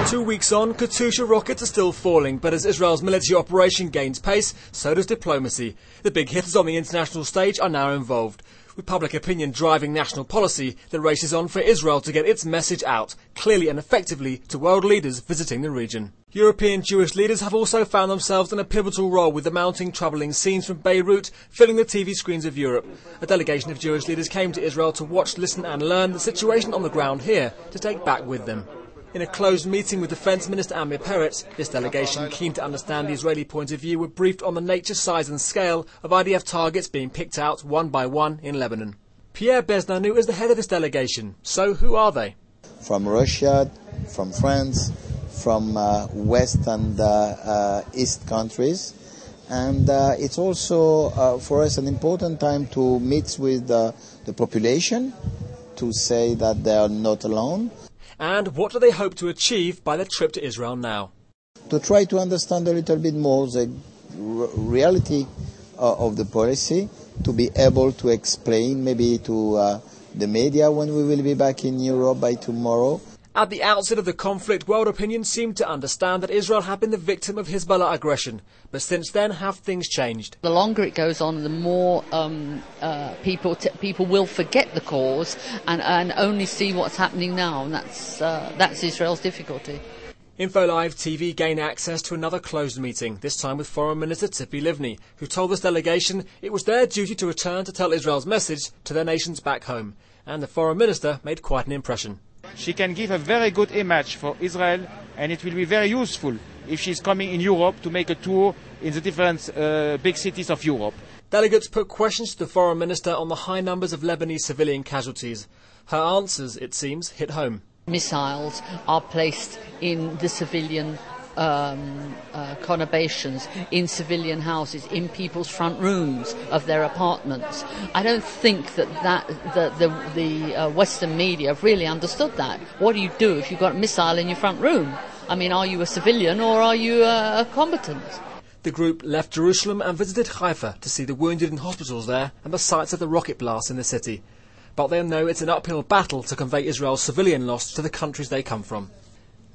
2 weeks on, Katyusha rockets are still falling, but as Israel's military operation gains pace, so does diplomacy. The big hitters on the international stage are now involved. With public opinion driving national policy, the race is on for Israel to get its message out, clearly and effectively, to world leaders visiting the region. European Jewish leaders have also found themselves in a pivotal role, with the mounting troubling scenes from Beirut filling the TV screens of Europe. A delegation of Jewish leaders came to Israel to watch, listen and learn the situation on the ground here to take back with them. In a closed meeting with Defence Minister Amir Peretz, this delegation, keen to understand the Israeli point of view, were briefed on the nature, size and scale of IDF targets being picked out one by one in Lebanon. Pierre Beznanou is the head of this delegation. So who are they? From Russia, from France, from West and East countries. And it's also for us an important time to meet with the population, to say that they are not alone. And what do they hope to achieve by their trip to Israel now? To try to understand a little bit more the reality of the policy, to be able to explain maybe to the media when we will be back in Europe by tomorrow. At the outset of the conflict, world opinion seemed to understand that Israel had been the victim of Hezbollah aggression. But since then, have things changed? The longer it goes on, the more people will forget the cause and only see what's happening now, and that's Israel's difficulty. Info Live TV gained access to another closed meeting, this time with Foreign Minister Tzipi Livni, who told this delegation it was their duty to return to tell Israel's message to their nations back home. And the Foreign Minister made quite an impression. She can give a very good image for Israel, and it will be very useful if she's coming in Europe to make a tour in the different big cities of Europe. Delegates put questions to the Foreign Minister on the high numbers of Lebanese civilian casualties. Her answers, it seems, hit home. Missiles are placed in the civilian conurbations, in civilian houses, in people's front rooms of their apartments. I don't think that the Western media have really understood that. What do you do if you've got a missile in your front room? I mean, are you a civilian or are you a combatant? The group left Jerusalem and visited Haifa to see the wounded in hospitals there and the sites of the rocket blasts in the city. But they know it's an uphill battle to convey Israel's civilian loss to the countries they come from.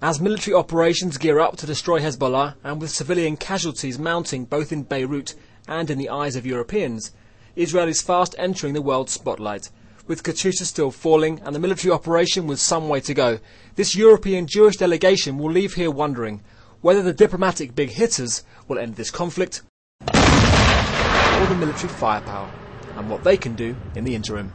As military operations gear up to destroy Hezbollah, and with civilian casualties mounting both in Beirut and in the eyes of Europeans, Israel is fast entering the world spotlight. With Katyusha still falling and the military operation with some way to go, this European Jewish delegation will leave here wondering whether the diplomatic big hitters will end this conflict or the military firepower, and what they can do in the interim.